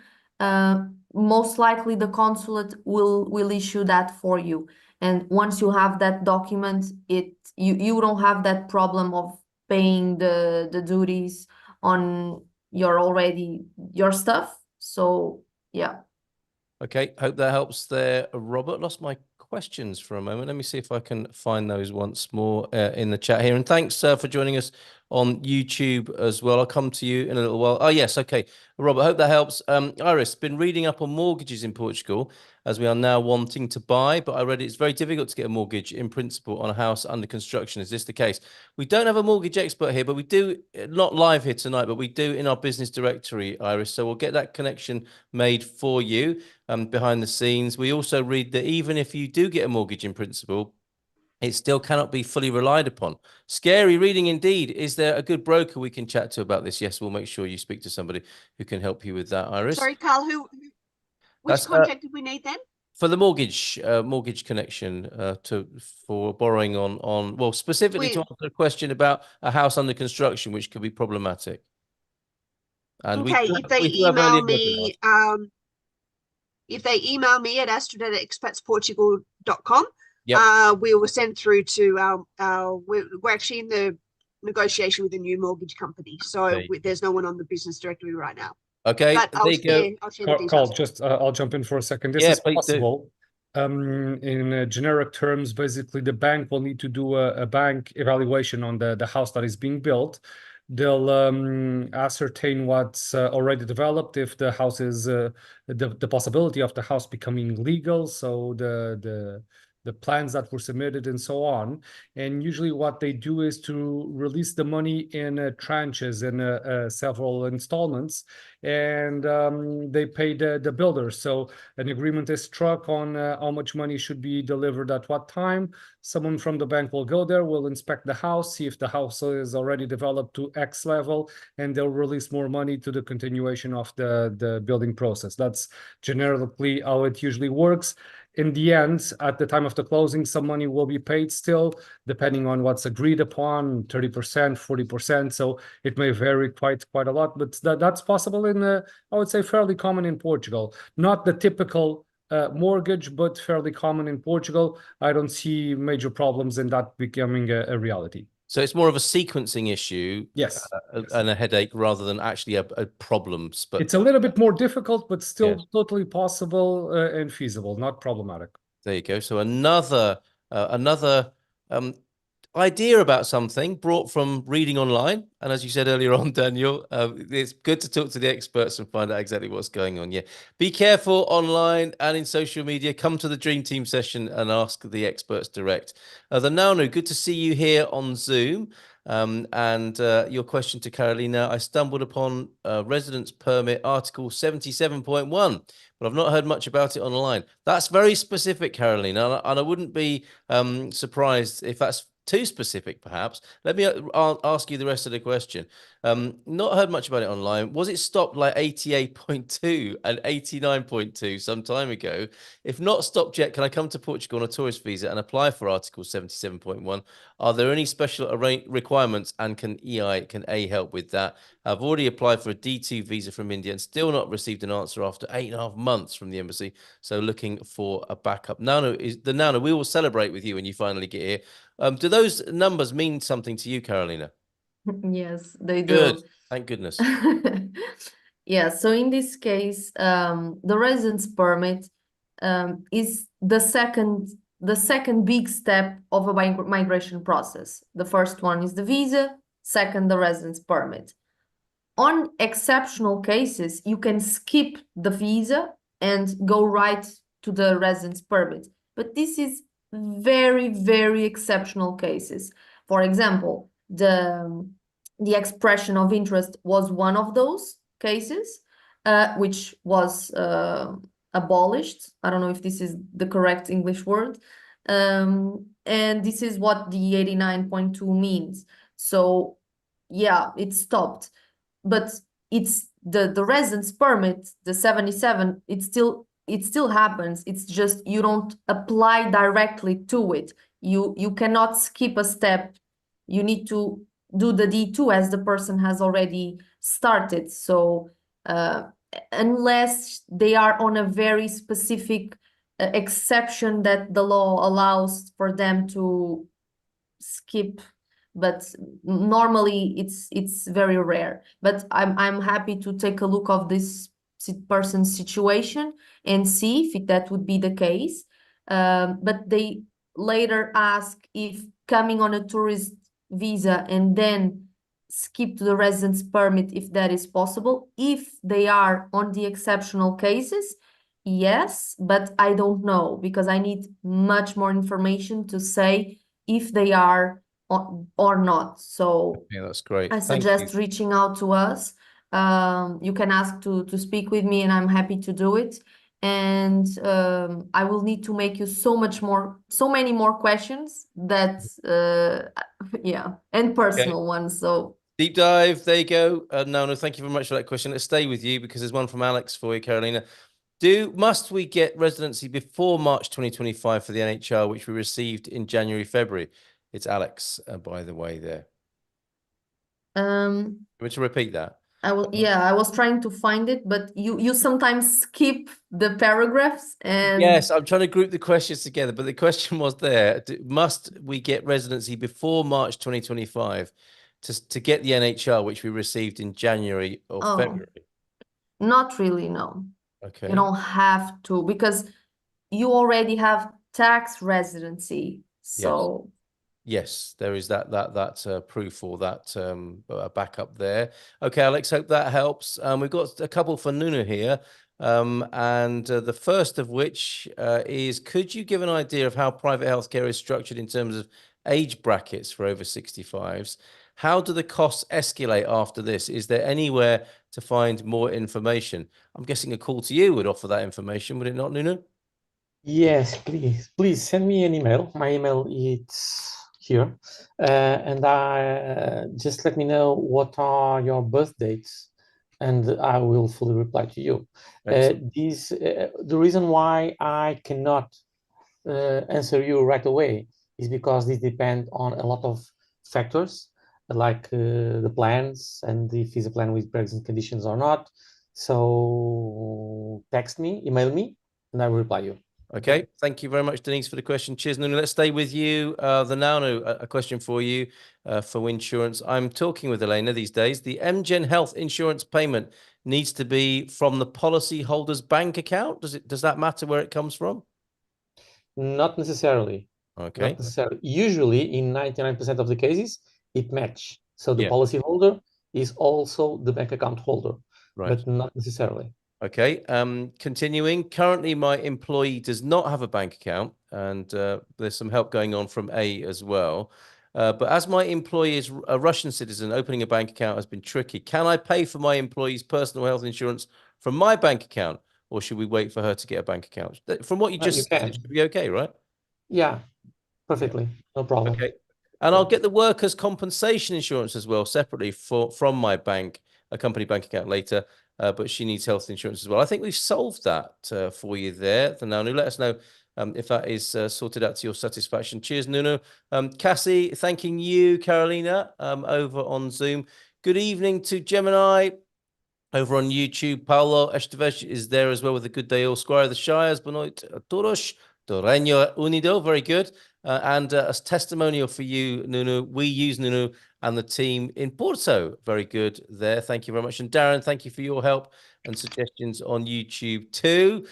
most likely the consulate will issue that for you. And once you have that document, you don't have that problem of paying the duties on your stuff. So yeah. Okay, hope that helps there. Robert, lost my questions for a moment. Let me see if I can find those once more in the chat here. And thanks for joining us on YouTube as well. I'll come to you in a little while. Oh, yes. Okay. Robert, hope that helps. Iris, been reading up on mortgages in Portugal as we are now wanting to buy, but I read it's very difficult to get a mortgage in principle on a house under construction. Is this the case? We don't have a mortgage expert here, but we do, not live here tonight, but we do in our business directory, Iris. So we'll get that connection made for you behind the scenes. We also read that even if you do get a mortgage in principle, it still cannot be fully relied upon. Scary reading indeed. Is there a good broker we can chat to about this? Yes, we'll make sure you speak to somebody who can help you with that, Iris. Sorry, Carl, which contact did we need then? For the mortgage connection for borrowing on well, specifically to answer the question about a house under construction, which could be problematic. And okay, if they email me at astrid@expatsportugal.com, we will send through to we're actually in the negotiation with a new mortgage company, so there's no one on the business directory right now. Okay, but I'll share the Carl, details. I'll jump in for a second. This is possible. In generic terms, basically the bank will need to do a bank evaluation on the house that is being built. They'll ascertain what's already developed, if the house is the possibility of the house becoming legal, so the plans that were submitted and so on. And usually what they do is to release the money in tranches, in several installments, and they pay the builder. So an agreement is struck on how much money should be delivered at what time. Someone from the bank will go there, will inspect the house, see if the house is already developed to X level, and they'll release more money to the continuation of the building process. That's generically how it usually works. In the end, at the time of the closing, some money will be paid still, depending on what's agreed upon, 30%, 40%. So it may vary quite a lot, but that's possible in, I would say, fairly common in Portugal. Not the typical mortgage, but fairly common in Portugal. I don't see major problems in that becoming a reality. So it's more of a sequencing issue, yes, and a headache rather than actually a problems. But it's a little bit more difficult, but still yes, totally possible and feasible, not problematic. there you go. So another idea about something brought from reading online. And as you said earlier on, Daniel, it's good to talk to the experts and find out exactly what's going on. Yeah. Be careful online and in social media. Come to the Dream Team session and ask the experts direct. The Nanu, good to see you here on Zoom. And your question to Carolina, I stumbled upon residence permit article 77.1, but I've not heard much about it online. That's very specific, Carolina, and I wouldn't be surprised if that's too specific, perhaps. Let me ask you the rest of the question. Not heard much about it online. Was it stopped like 88.2 and 89.2 some time ago? If not stopped yet, can I come to Portugal on a tourist visa and apply for Article 77.1? Are there any special requirements, and can A help with that? I've already applied for a D2 visa from India and still not received an answer after 8.5 months from the embassy. So looking for a backup. Nana, we will celebrate with you when you finally get here. Do those numbers mean something to you, Carolina? Yes, they do. Good. Thank goodness. Yeah, so in this case, the residence permit is the second big step of a migration process. The first one is the visa, second, the residence permit. On exceptional cases, you can skip the visa and go right to the residence permit. But this is very, very exceptional cases. For example, the expression of interest was one of those cases, which was abolished. I don't know if this is the correct English word. And this is what the 89.2 means. So yeah, it stopped. But it's the residence permit, the 77, it still happens. It's just you don't apply directly to it. You cannot skip a step. You need to do the D2 as the person has already started. So unless they are on a very specific exception that the law allows for them to skip, but normally it's very rare. But I'm happy to take a look of this person's situation and see if that would be the case. But they later ask if coming on a tourist visa and then skip to the residence permit, if that is possible. If they are on the exceptional cases, yes, but I don't know, because I need much more information to say if they are or not. So yeah, that's great. I suggest reaching out to us. You can ask to speak with me, and I'm happy to do it. And I will need to make you so many more questions that yeah, and personal ones. So deep dive, there you go. No, thank you very much for that question. Let's stay with you because there's one from Alex for you, Carolina. Must we get residency before March 2025 for the NHR, which we received in January, February? It's Alex, by the way, there. Want me to repeat that? I was trying to find it, but you sometimes skip the paragraphs and yes, I'm trying to group the questions together, but the question was there. Must we get residency before March 2025 to get the NHR, which we received in January or February? Not really, no. Okay. You don't have to, because you already have tax residency. So yes, there is that proof or that backup there. Okay, Alex, hope that helps. We've got a couple for Nuna here. And the first of which is, could you give an idea of how private healthcare is structured in terms of age brackets for over 65s? How do the costs escalate after this? Is there anywhere to find more information? I'm guessing a call to you would offer that information, would it not, Nuna? Yes, please send me an email. My email is here, and just let me know what are your birth dates, and I will fully reply to you. The reason why I cannot answer you right away is because this depends on a lot of factors, like the plans and if it's a plan with present conditions or not. So text me, email me, and I will reply you. Okay, thank you very much, Denise, for the question. Cheers, Nuno. Let's stay with you. The Nanu, a question for you for insurance. I'm talking with Elena these days. The MGen Health insurance payment needs to be from the policyholder's bank account. Does that matter where it comes from? Not necessarily. Okay. Not necessarily. Usually, in 99% of the cases, it match. So the Yeah. policyholder is also the bank account holder, Right. but not necessarily. Okay. Continuing. Currently, my employee does not have a bank account, and there's some help going on from A as well. But as my employee is a Russian citizen, opening a bank account has been tricky. Can I pay for my employee's personal health insurance from my bank account, or should we wait for her to get a bank account? From what you just said, it should be okay, right? Yeah, perfectly. No problem. Okay. And I'll get the workers' compensation insurance as well separately from my bank, a company bank account later. But she needs health insurance as well. I think we've solved that for you there. For Nuno, let us know if that is sorted out to your satisfaction. Cheers, Nuno. Cassie, thanking you, Carolina, over on Zoom. Good evening to Gemini. Over on YouTube, Paulo Esteves is there as well with a good day all. Squire of the Shires, Boa noite a todos. Do Reino Unido, very good. And a testimonial for you, Nuno. We use Nuno and the team in Porto. Very good there. Thank you very much. And Darren, thank you for your help and suggestions on YouTube too.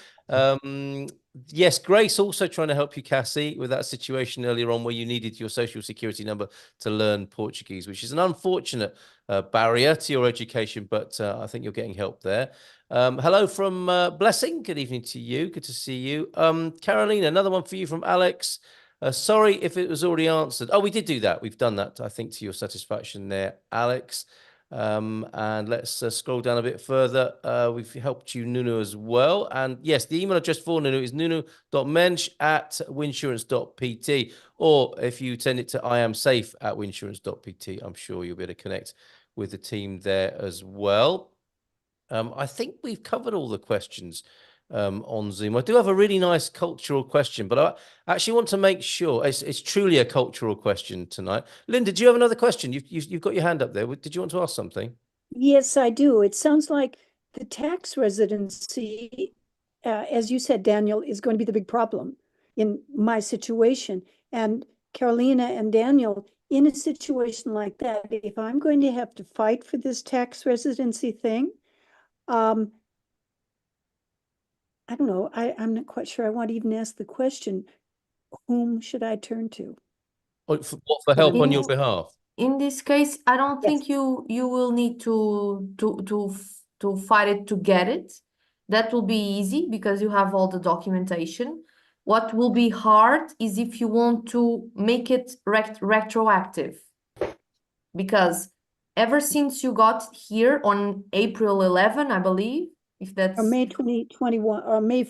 Yes, Grace also trying to help you, Cassie, with that situation earlier on where you needed your social security number to learn Portuguese, which is an unfortunate barrier to your education, but I think you're getting help there. Hello from Blessing. Good evening to you. Good to see you. Carolina, another one for you from Alex. Sorry if it was already answered. Oh, we did do that. We've done that, I think, to your satisfaction there, Alex. And let's scroll down a bit further. We've helped you, Nuno, as well. And yes, the email address for Nuno is nuno.mensch@winsurance.pt. Or if you send it to iamsafe@winsurance.pt, I'm sure you'll be able to connect with the team there as well. I think we've covered all the questions on Zoom. I do have a really nice cultural question, but I actually want to make sure it's truly a cultural question tonight. Linda, do you have another question? You've got your hand up there. Did you want to ask something? Yes, I do. It sounds like the tax residency, as you said, Daniel, is going to be the big problem in my situation. And Carolina and Daniel, in a situation like that, if I'm going to have to fight for this tax residency thing, I don't know. I'm not quite sure. I want to even ask the question, whom should I turn to? What for help on your behalf? In this case, I don't think you will need to fight it to get it. That will be easy because you have all the documentation. What will be hard is if you want to make it retroactive. Because ever since you got here on April 11, I believe, if that's... Or May 2021, or May,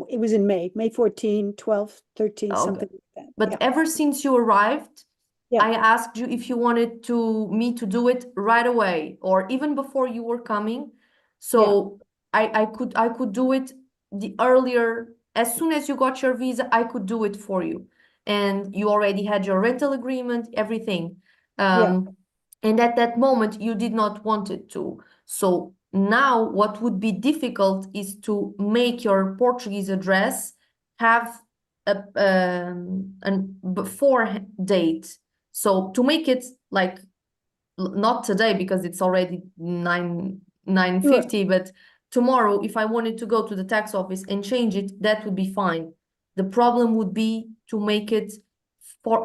it was in May 14, 12, 13, something like that. But ever since you arrived, I asked you if you wanted me to do it right away or even before you were coming. So I could do it the earlier, as soon as you got your visa, I could do it for you. And you already had your rental agreement, everything. And at that moment, you did not want it to. So now what would be difficult is to make your Portuguese address have a before date. So to make it like not today because it's already 9:50, but tomorrow, if I wanted to go to the tax office and change it, that would be fine. The problem would be to make it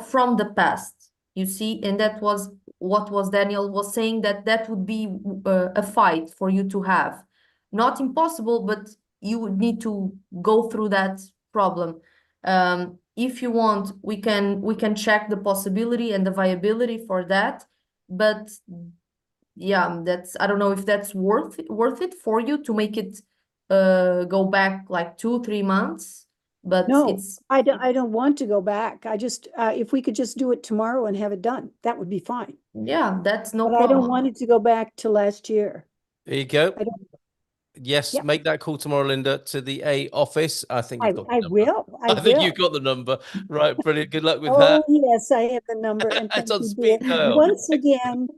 from the past, you see, and that was what Daniel was saying, that would be a fight for you to have. Not impossible, but you would need to go through that problem. If you want, we can check the possibility and the viability for that, but yeah, I don't know if that's worth it for you to make it go back like 2-3 months. But no, I don't want to go back. I just if we could just do it tomorrow and have it done, that would be fine. Yeah, that's no problem. I don't want it to go back to last year. There you go. Yes, make that call tomorrow, Linda, to the A office. I think you've got the number. I think you've got the number. Right, brilliant. Good luck with that. Oh, yes, I have the number. And thank you, dear. Once again,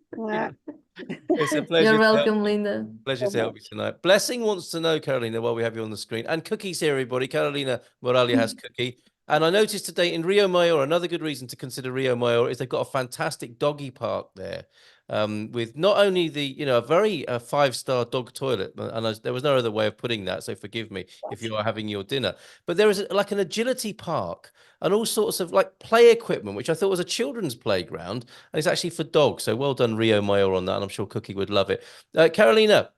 It's a pleasure. You're welcome, Linda. Pleasure to help you tonight. Blessing wants to know, Carolina, while we have you on the screen, and Cookie's here, everybody. Carolina Moralia has Cookie. And I noticed today in Rio Maior, another good reason to consider Rio Maior is they've got a fantastic doggy park there. With not only the, a very five-star dog toilet, and there was no other way of putting that, so forgive me if you are having your dinner. But there is like an agility park and all sorts of like play equipment, which I thought was a children's playground, and it's actually for dogs. So well done, Rio Maior, on that, and I'm sure Cookie would love it. Carolina,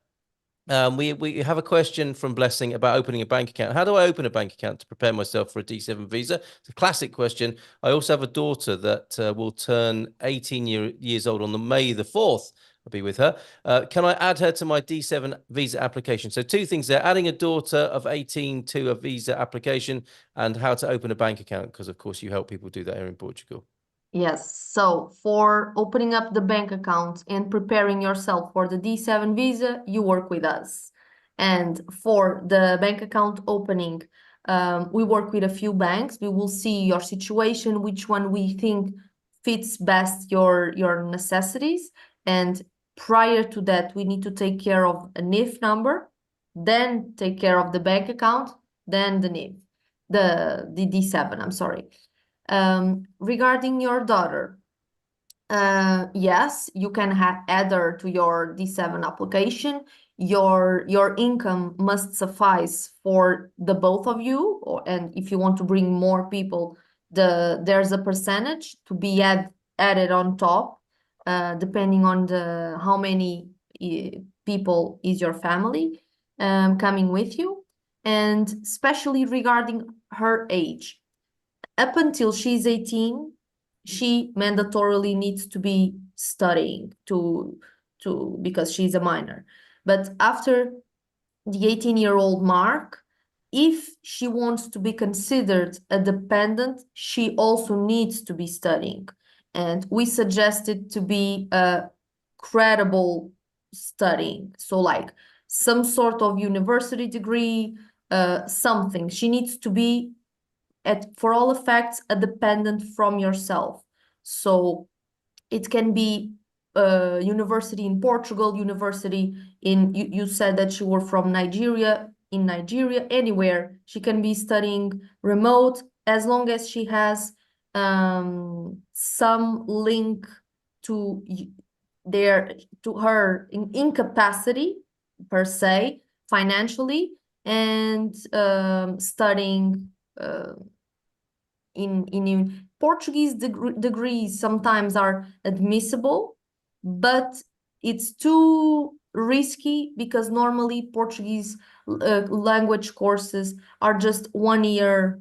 we have a question from Blessing about opening a bank account. How do I open a bank account to prepare myself for a D7 visa? It's a classic question. I also have a daughter that will turn 18 years old on the May the 4th. I'll be with her. Can I add her to my D7 visa application? So two things there, adding a daughter of 18 to a visa application and how to open a bank account, because of course you help people do that here in Portugal. Yes, so for opening up the bank account and preparing yourself for the D7 visa, you work with us. And for the bank account opening, we work with a few banks. We will see your situation, which one we think fits best your necessities. And prior to that, we need to take care of a NIF number, then take care of the bank account, then the NIF, the D7, I'm sorry. Regarding your daughter, yes, you can add her to your D7 application. Your income must suffice for the both of you, and if you want to bring more people, there's a percentage to be added on top, depending on how many people is your family coming with you, and especially regarding her age. Up until she's 18, she mandatorily needs to be studying because she's a minor. But after the 18-year-old mark, if she wants to be considered a dependent, she also needs to be studying. And we suggest it to be a credible studying. So like some sort of university degree, something. She needs to be for all effects, a dependent from yourself. So it can be university in Portugal, university you said that you were from Nigeria, in Nigeria, anywhere. She can be studying remote as long as she has some link to her incapacity per se, financially, and studying in Portuguese degrees sometimes are admissible, but it's too risky because normally Portuguese language courses are just 1 year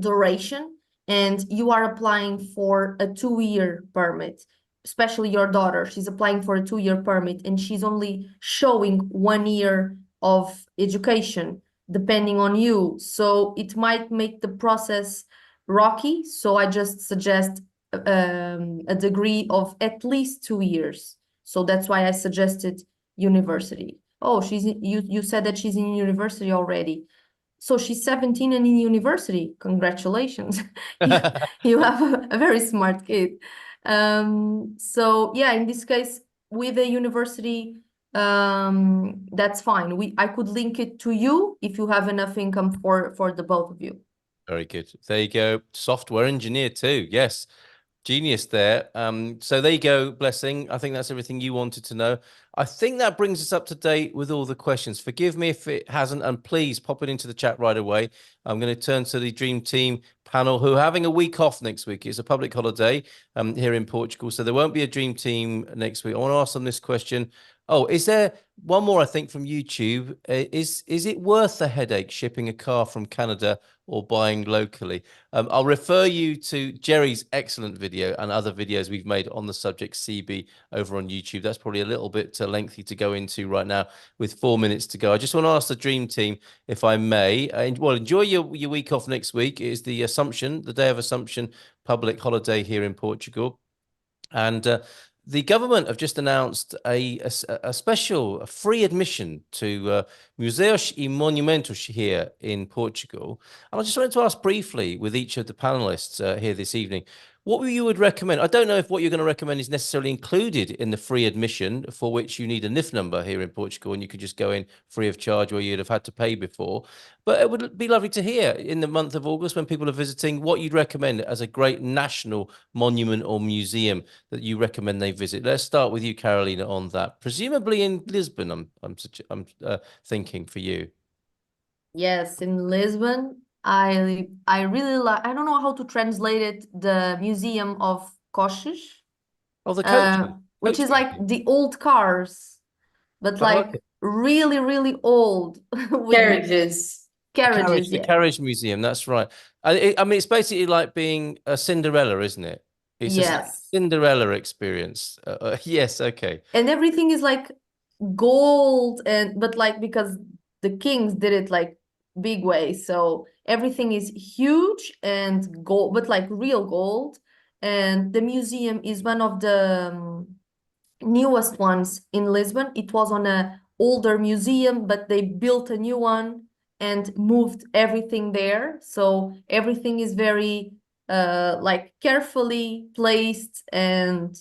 duration, and you are applying for a 2-year permit. Especially your daughter, she's applying for a 2-year permit and she's only showing 1 year of education depending on you. So it might make the process rocky. So I just suggest a degree of at least 2 years. So that's why I suggested university. Oh, you said that she's in university already. So she's 17 and in university. Congratulations. You have a very smart kid. So yeah, in this case, with a university, that's fine. I could link it to you if you have enough income for the both of you. Very good. There you go. Software engineer too. Yes. Genius there. So there you go, Blessing. I think that's everything you wanted to know. I think that brings us up to date with all the questions. Forgive me if it hasn't, and please pop it into the chat right away. I'm going to turn to the Dream Team panel, who are having a week off next week. It's a public holiday here in Portugal, so there won't be a Dream Team next week. I want to ask them this question. Oh, is there one more, I think, from YouTube? Is it worth the headache shipping a car from Canada or buying locally? I'll refer you to Jerry's excellent video and other videos we've made on the subject CB over on YouTube. That's probably a little bit lengthy to go into right now with 4 minutes to go. I just want to ask the Dream Team, if I may, well, enjoy your week off next week. It is the Assumption, the Day of Assumption public holiday here in Portugal. And the government have just announced a special free admission to museos e monumentos here in Portugal. And I just wanted to ask briefly with each of the panelists here this evening, What you would recommend? I don't know if what you're going to recommend is necessarily included in the free admission, for which you need a NIF number here in Portugal, and you could just go in free of charge, where you'd have had to pay before. But it would be lovely to hear in the month of August, when people are visiting, what you'd recommend as a great national monument or museum that you recommend they visit. Let's start with you, Carolina, on that. Presumably in Lisbon, I'm thinking for you. Yes, in Lisbon, I really like, I don't know how to translate it, the Museum of Coches, Oh, the coach. which Coach is like museum. the old cars, but Oh, like okay. really, really old with Carriages. carriages, The yeah. carriage museum. That's right. I mean, it's basically like being a Cinderella, isn't it? It's a Yes. Cinderella experience. Yes. Okay. And everything is like gold, and but like because the kings did it like big way, so everything is huge and gold, but like real gold. And the museum is one of the newest ones in Lisbon. It was on a older museum, but they built a new one and moved everything there. So everything is very like carefully placed, and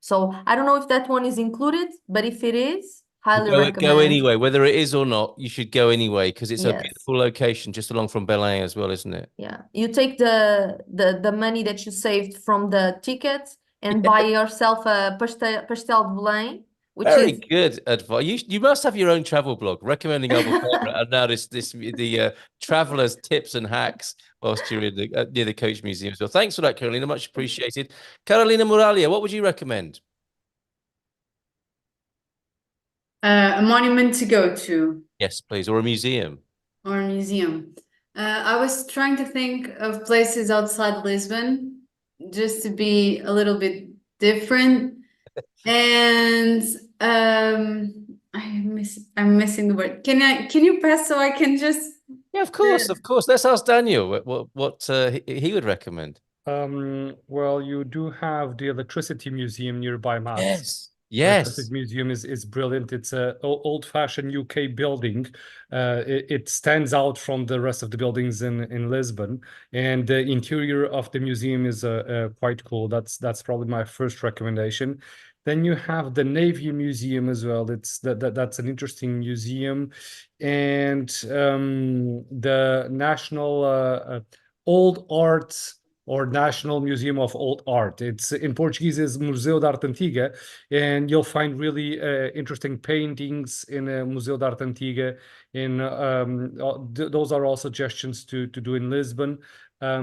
so I don't know if that one is included, but if it is, highly Go recommend. anyway, whether it is or not. You should go anyway, because it's a Yes. beautiful location just along from Belém as well, isn't it? Yeah, you take the money that you saved from the tickets and buy yourself a pastel de Belém, which Very is good advice. You must have your own travel blog recommending Albufeira, and now the travelers tips and hacks whilst you're in the near the Coach Museum as well. Thanks for that, Carolina. Much appreciated. Carolina Muralha, what would you recommend? A monument to go to. Yes, please, or a museum. Or a museum. I was trying to think of places outside Lisbon, just to be a little bit different. And I'm missing the word. Can you pass so I can just? Yeah, of course, of course. Let's ask Daniel what he would recommend. Well, you do have the Electricity Museum nearby, Matt. Yes. Electricity Museum is brilliant. It's a old-fashioned UK building. It stands out from the rest of the buildings in Lisbon, and the interior of the museum is quite cool. That's probably my first recommendation. Then you have the Navy Museum as well. That's an interesting museum, and the National Old Art, or National Museum of Old Art. It's in Portuguese is Museu de Arte Antiga, and you'll find really interesting paintings in Museu de Arte Antiga. Those are all suggestions to do in Lisbon. I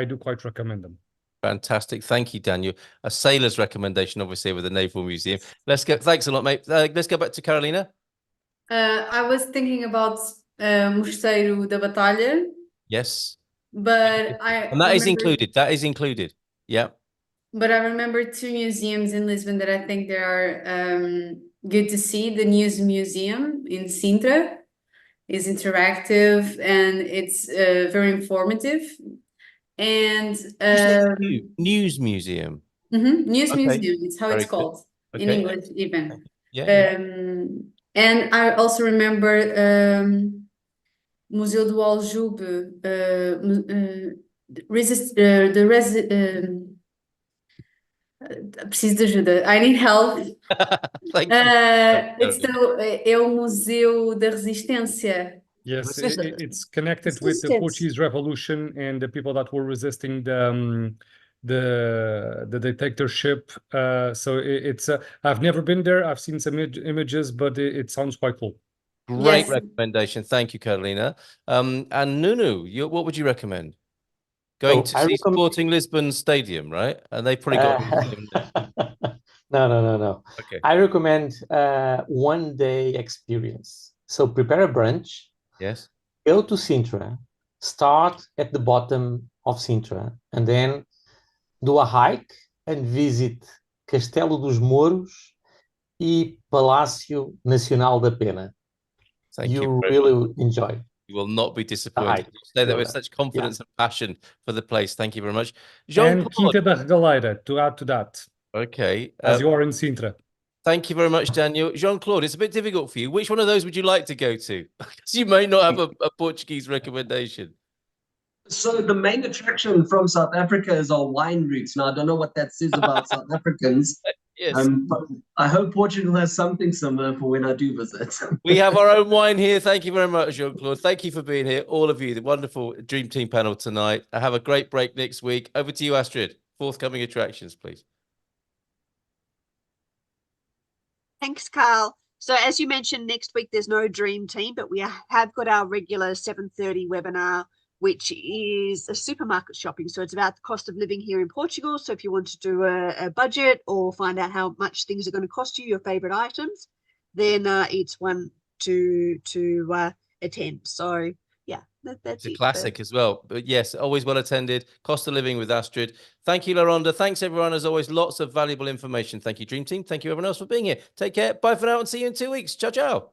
do quite recommend them. Fantastic. Thank you, Daniel. A sailor's recommendation, obviously, with the Naval Museum. Let's go. Thanks a lot, mate. Let's go back to Carolina. I was thinking about Mosteiro da Batalha. Yes. But and that is included. That is included. Yeah. But I remember two museums in Lisbon that I think they are good to see. The News Museum in Sintra is interactive and it's very informative. And News Museum. News Okay. Museum, it's how Very it's called in Okay. English even. Yeah. And I also remember Museu do Aljube, preciso de ajuda. I need help. Thank you. É o Museu da Resistência. Yes, it's connected with the Portuguese Revolution and the people that were resisting the dictatorship. So it's I've never been there. I've seen some images, but it sounds quite cool. Great recommendation. Thank you, Carolina. And Nunu, what would you recommend? Going to see Sporting Lisbon Stadium, right? And they probably got a museum there. No. Okay. I recommend one-day experience. So prepare a brunch. Yes. Go to Sintra. Start at the bottom of Sintra, and then do a hike and visit Castelo dos Mouros e Palácio Nacional da Pena. Thank you. Really enjoy. You will not be disappointed. You say that with such confidence and passion for the place. Thank you very much. And Quinta da Regaleira, to add to that. Okay. As you are in Sintra. Thank you very much, Daniel. Jean-Claude, it's a bit difficult for you. Which one of those would you like to go to? Because you may not have a Portuguese recommendation. So the main attraction from South Africa is our wine routes. Now, I don't know what that says about South Africans. Yes. But I hope Portugal has something similar for when I do visit. We have our own wine here. Thank you very much, Jean-Claude. Thank you for being here, all of you, the wonderful Dream Team panel tonight. Have a great break next week. Over to you, Astrid. Forthcoming attractions, please. Thanks, Carl. So as you mentioned, next week there's no Dream Team, but we have got our regular 7:30 webinar, which is a supermarket shopping. So it's about the cost of living here in Portugal. So if you want to do a budget or find out how much things are going to cost you, your favorite items, then it's one to attend. So yeah, that's It's a classic as well. But yes, always well attended. Cost of living with Astrid. Thank you, Laronda. Thanks, everyone. As always, lots of valuable information. Thank you, Dream Team. Thank you, everyone else, for being here. Take care. Bye for now and see you in 2 weeks. Ciao, ciao.